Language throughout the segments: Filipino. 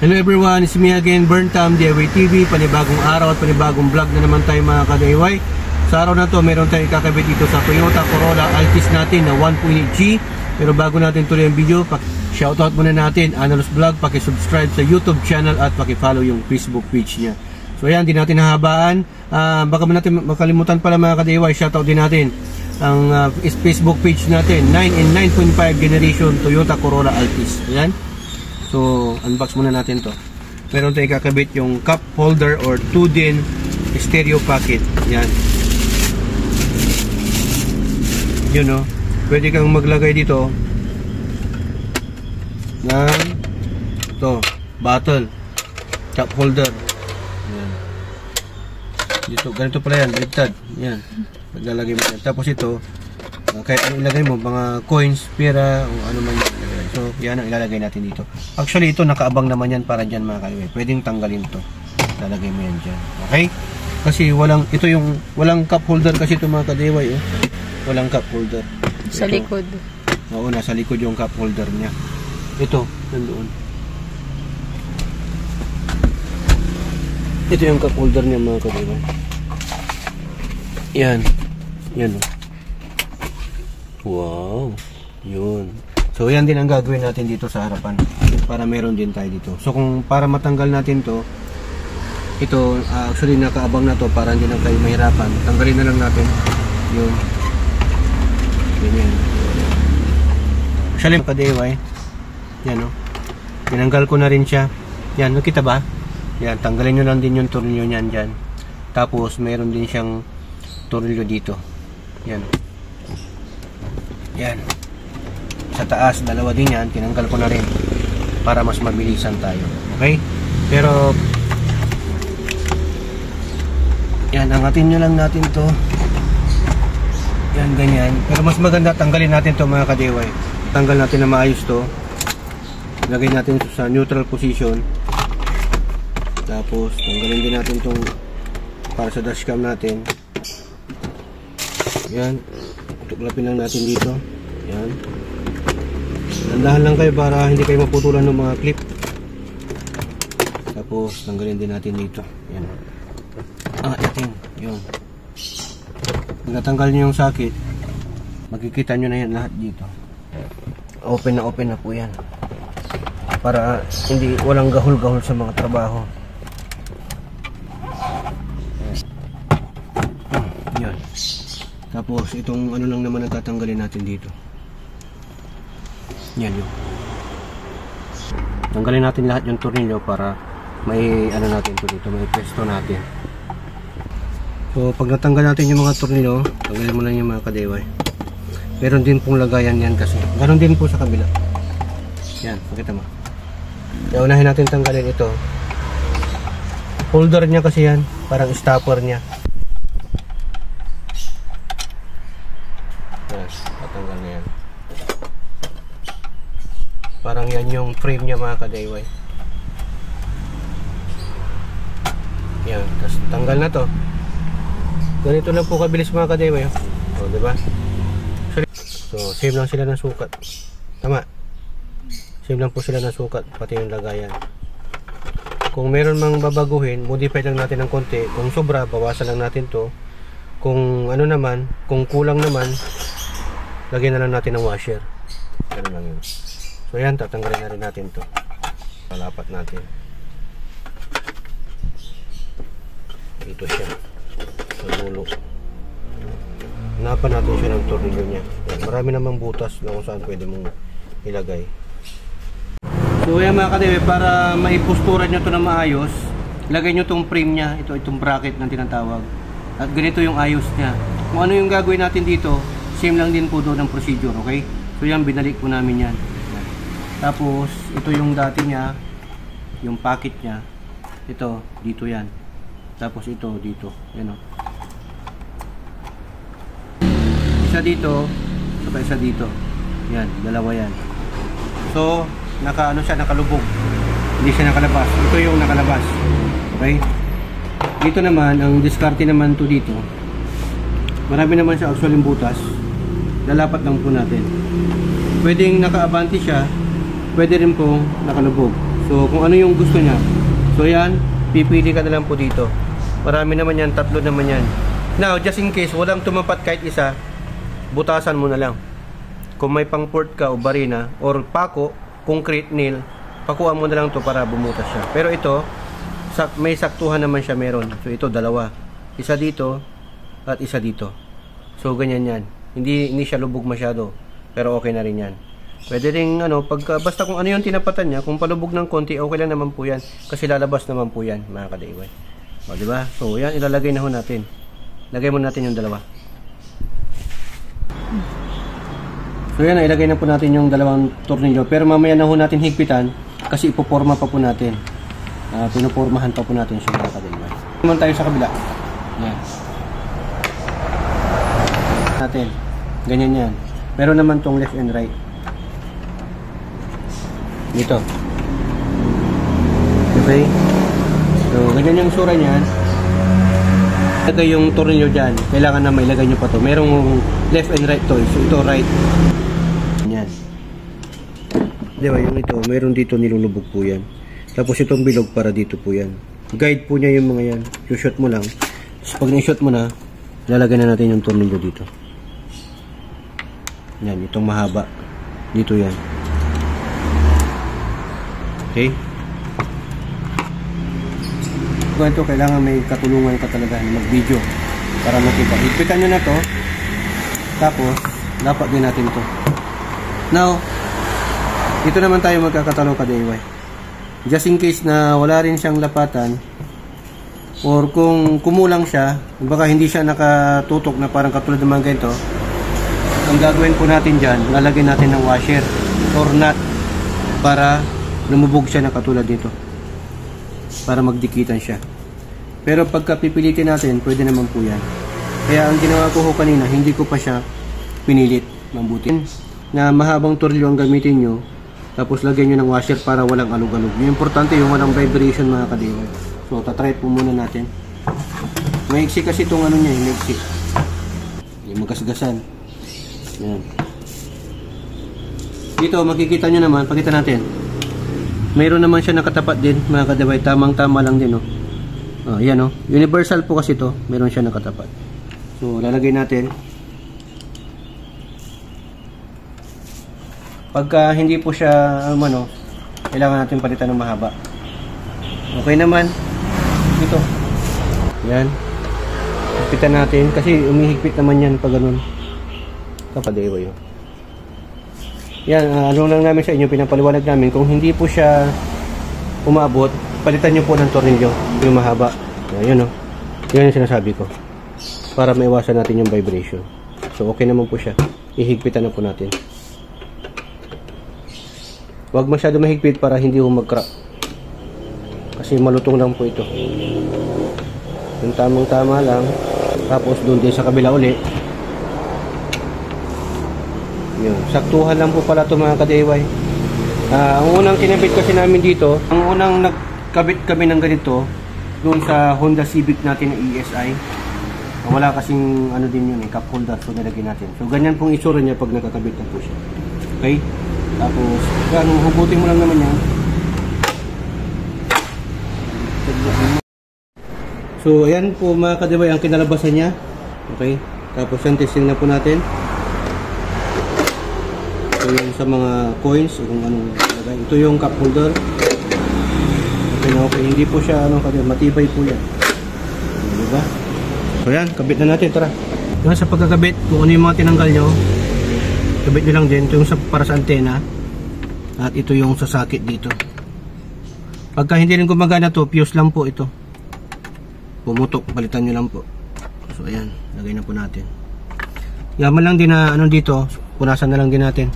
Hello everyone, it's me again, Burntam, DIY TV. Panibagong araw at panibagong vlog na naman tayo mga ka-DIY. Sa araw na to, meron tayong kakabit dito sa Toyota Corolla Altis natin na 1.8G. Pero bago natin tuloy ang video, shoutout muna natin, Analos Vlog, paki-subscribe sa YouTube channel at paki-follow yung Facebook page niya. So ayan, di natin nahabaan. Baka natin makalimutan pala mga ka-DIY, shoutout din natin ang Facebook page natin, 9 and 9.5 generation Toyota Corolla Altis. Ayan. So, unbox muna natin to. Meron tayong kakabit yung cup holder or 2-din stereo pocket. Yan. Yun o. Pwede kang maglagay dito ng ito, bottle, cup holder. Yan. Dito, ganito pala yan, baliktad. Yan. Maglalagay mo yan. Tapos ito, kahit ano ilagay mo, mga coins, pera, o ano man yan. So, yan ang ilalagay natin dito. Actually, ito nakaabang naman yan para dyan mga ka-DIY. Pwedeng tanggalin to. Lalagay mo yan dyan. Okay? Kasi walang cup holder kasi ito mga ka-DIY. Oh. Walang cup holder. Sa likod. Oo, nasa likod yung cup holder niya. Ito, nandoon. Ito yung cup holder niya mga ka-DIY. Yan. Yan oh. Wow. Yun. So yan din ang gagawin natin dito sa harapan para meron din tayo dito. So kung para matanggal natin to, ito actually nakaabang na to para hindi na kayo mahirapan. Tanggalin na lang natin yun. Ganyan. Actually ka-DIY. Yan o. Tinanggal ko na rin siya. Yan, nakita ba? Yan, tanggalin nyo lang din yung tornilyo nyan dyan. Tapos meron din siyang tornilyo dito. Yan. Yan. Sa taas, dalawa din yan, tinanggal ko na rin para mas mabilisan tayo. Okay? Pero yan, angatin nyo lang natin to. Yan, ganyan. Pero mas maganda, tanggalin natin to mga ka-DIY. Tanggal natin na maayos to. Lagay natin ito sa neutral position. Tapos, tanggalin din natin tong para sa dashcam natin. Yan. Tuklapin lang natin dito. Yan. Dandahan lang kayo para hindi kayo maputulan ng mga clip. Tapos tanggalin din natin dito. Yan. Itin. Yun. Pag natanggal nyo yung sakit, makikita nyo na yan lahat dito. Open na po yan. Para hindi walang gahol-gahol sa mga trabaho. Yan. Tapos itong ano lang naman ang tatanggalin natin dito. Yan yun. Tanggalin natin lahat yung tornilyo para may ano natin to dito, may pwesto natin. So pag natanggal natin yung mga tornilyo, tanggalin mo lang yung mga ka-DIY. Meron din pong lagayan yan kasi. Ganon din po sa kabila. Yan, pakita mo. Kaya unahin natin tanggalin ito. Holder niya kasi yan, parang stopper niya. Yes, tatanggal na yan. Parang yan yung frame niya mga ka-DIY. Yan, tapos tanggal na to. Ganito lang po kabilis mga ka-DIY. O, diba? So, same lang sila ng sukat. Tama. Same lang po sila ng sukat, pati yung lagayan. Kung meron mang babaguhin, modify lang natin ng konti. Kung sobra, bawasan lang natin to. Kung ano naman, kung kulang naman, lagyan na lang natin ng washer. Ganun lang yun. So yan, tatanggalin na rin natin to. Palapat natin. Ito siya. Sa dulo. Hanapan natin siya ng tornilyo niya. Yan, marami namang butas na kung saan pwede mong ilagay. So yan mga ka-DIY, para maiposturan nyo to na maayos, lagay nyo tong frame niya. Itong bracket na tinatawag. At ganito yung ayos niya. Kung ano yung gagawin natin dito, same lang din po doon ang procedure. Okay? So yan, binalik po namin yan. Tapos, ito yung dati niya, yung pocket niya. Ito, dito yan. Tapos ito, dito. Yan o. Isa dito, saka isa dito. Yan, dalawa yan. So, nakalubog. Hindi siya nakalabas. Ito yung nakalabas. Okay? Dito naman, ang diskarte naman to dito. Marami naman siya actually butas. Lalapat lang po natin. Pwedeng naka-abante siya. Pwede rin pong nakalubog. So So kung ano yung gusto niya. So yan, pipili ka na lang po dito. Marami naman yan, 3 naman yan. Now, just in case walang tumapat kahit isa, butasan mo na lang. Kung may pang port ka o barina or pako, concrete nail, pakuha mo na lang to para bumutas siya. Pero ito, may saktuhan naman siya meron. So ito, 2. Isa dito at isa dito. So ganyan yan. Hindi siya lubog masyado. Pero okay na rin yan. Pwede rin basta kung ano yung tinapatan niya, kung palubog ng konti, okay lang naman po yan. Kasi lalabas naman po yan, mga ka-DIY. O, diba? So yan, ilalagay na ho natin. Lagay mo natin yung 2. So yan, ilagay na po natin yung 2 tornilyo. Pero mamaya na ho natin higpitan kasi ipoporma pa po natin. Pinupormahan pa po natin siya, mga ka-DIY. Naman tayo sa kabila. Yan. Natin. Ganyan yan. Meron naman tong left and right. Dito. Okay. So, ganyan yung sura niyan. Ilagay yung tornilyo dyan. Kailangan na mailagay nyo pa to. Merong left and right to. So, ito right. Yan. Diba, yung ito. Meron dito nilulubog po yan. Tapos itong bilog para dito po yan. Guide po niya yung mga yan. Shoot mo lang. Tapos pag na-shoot mo na, lalagay na natin yung tornilyo dito. Yan, itong mahaba. Dito yan. Okay? Kung ito, kailangan may katulungan ka talaga na mag-video para makita. Higpitan nyo na to. Tapos, dapat din natin to. Now, dito naman tayo magkakatalo ka-DIY. Just in case na wala rin siyang lapatan, or kung kumulang siya, baka hindi siya nakatutok na parang katulad ng mga ganito, ang gagawin po natin dyan, lalagyan natin ng washer or nut para lumubog siya na katulad dito, para magdikitan siya. Pero pagka pipilitin natin, pwede naman po yan. Kaya ang ginawa ko kanina, hindi ko pa siya pinilit. Mabutin na mahabang tornilyo ang gamitin nyo, tapos lagyan nyo ng washer para walang alog-alog. Yung importante yung walang vibration, mga ka-DIY. So tatry po muna natin. Maiksi kasi itong niya, maiksi. Yung magasgasan. Yan. Dito makikita nyo naman, pakita natin. Mayroon naman siya nakatapat din, mga ka-DIY. Tamang-tama lang din, yan, universal po kasi to. Meron siya nakatapat. So lalagay natin. Pagka hindi po siya kailangan natin palitan ng mahaba. Okay naman. Dito. Yan. Higpitan natin kasi umihigpit naman yan pag ganun. Ka-DIY. Yan, ano lang namin sa inyo, pinapaliwanag namin, kung hindi po siya umabot, palitan nyo po ng tornilyo, yung mahaba. Yan, yan yung sinasabi ko. Para maiwasan natin yung vibration. So, okay naman po siya. Ihigpitan na po natin. Huwag masyado mahigpit para hindi mag-crack. Kasi malutong lang po ito. Yung tamang-tama lang. Tapos, doon din sa kabila uli. Yun. Saktuhan lang po pala ito, mga ka-DIY. Ang unang kinabit kasi namin dito, ang unang nagkabit kami ng ganito doon sa Honda Civic natin na ESI. Wala kasing din yun, cup holder, so nilagyan natin. So ganyan pong itsura niya pag nakakabit na po siya. Okay? Tapos, hugutin mo lang naman yan. So ayan po, mga ka-DIY, ang kinalabasan niya. Okay? Tapos yan, testing na po natin. So yung sa mga coins o kung anong lagay. Ito yung cup holder. Okay na okay. Hindi po siya matibay po yan. Diba? So yan, kabit na natin. Tara. Yung sa pagkakabit, kung ano yung mga tinanggal nyo, kabit nyo lang din. Ito yung para sa antena. At ito yung sasakit dito. Pagka hindi rin gumagana to, fuse lang po ito. Pumutok, palitan nyo lang po. So ayan, lagay na po natin. Yaman lang din na dito, punasan na lang din natin.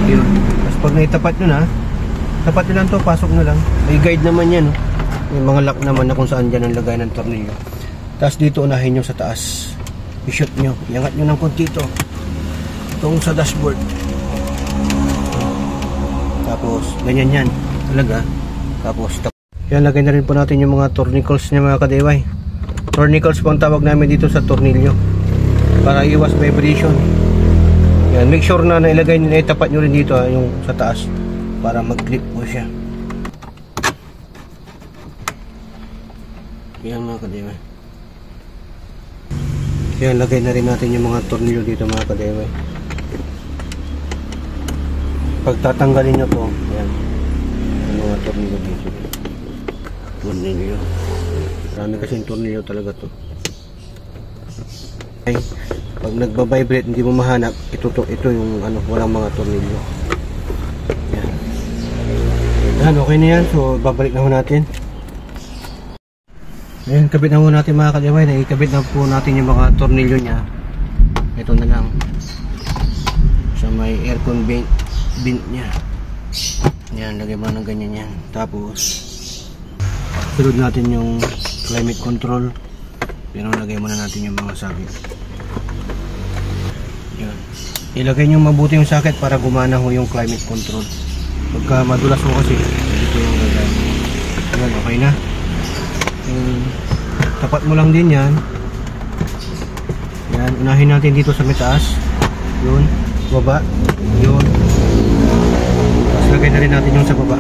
Yun. Tapos pag naitapat nyo na, tapat nyo lang to, pasok nyo lang. May guide naman yan. May mga lock naman na kung saan dyan ang lagay ng tornilyo. Tapos dito unahin nyo sa taas. I-shoot nyo, iangat nyo ng konti ito. Itong sa dashboard. Tapos ganyan yan talaga. Tapos yan, lagay na rin po natin yung mga tournicles niya, mga ka-DIY. Tournicles po ang tawag namin dito sa tornilyo para iwas vibration. Yan, make sure na nailagay nyo, itapat nyo rin dito yung sa taas para mag-clip po siya. Yan mga kadeway. Yan, lagay na rin natin yung mga tornilyo dito mga kadeway. Pag tatanggalin nyo po, yan, yung mga tornilyo dito. Tornilyo. Marami kasing tornilyo talaga to. Okay. Pag nagbabibrate, hindi mo mahanap, ito yung ano, walang mga tornilyo. Yan. Yan, okay na yan. So, babalik na ho natin. Ayan, kabit na ho natin mga kadeway. Ikabit na po natin yung mga tornilyo nya. Ito na lang. Sa may aircon vent nya. Yan, lagay mo ng ganyan yan. Tapos, sunod natin yung climate control. Pero lagay muna natin yung mga socket. Yan. Ilagay nyo mabuti yung socket para gumana ho yung climate control. Pagka madulas ho kasi, dito yung gagawin. Yan, okay na. Tapat mo lang din yan. Yan, unahin natin dito sa may taas. Yun, baba. Yun. Tapos lagay na rin natin yung sa baba.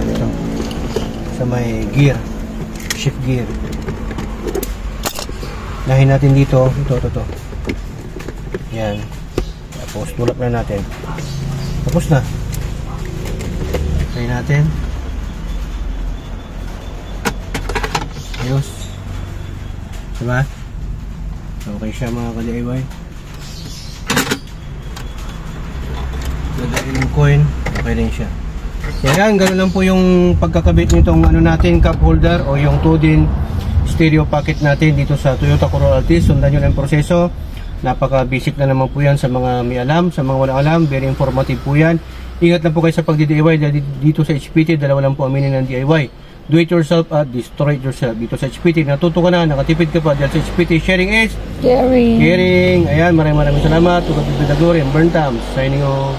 Ito. Sa may gear. Shift gear. Unahin natin dito. Ito. Yan. Tapos tulak na natin. Tapos na. Try natin. Ayos. Diba? Okay siya mga ka-DIY. Lagay yung coin. Okay rin siya. Yan, ganoon lang po yung pagkakabit nitong ano natin, cup holder o yung 2-din stereo packet natin dito sa Toyota Corolla Altis. Sundan nyo lang yung proseso. Napaka-basic na naman po yan sa mga may alam, sa mga walang alam. Very informative po yan. Ingat lang po kayo sa pag-DIY dito sa HPT. Dalawa lang po aminin ng DIY. Do it yourself at destroy it yourself. Dito sa HPT, natuto ka na, nakatipid ka pa dyan sa HPT. Sharing is Caring. caring. Ayan, maraming salamat. Tugad Glory and Burn Times. Signing off.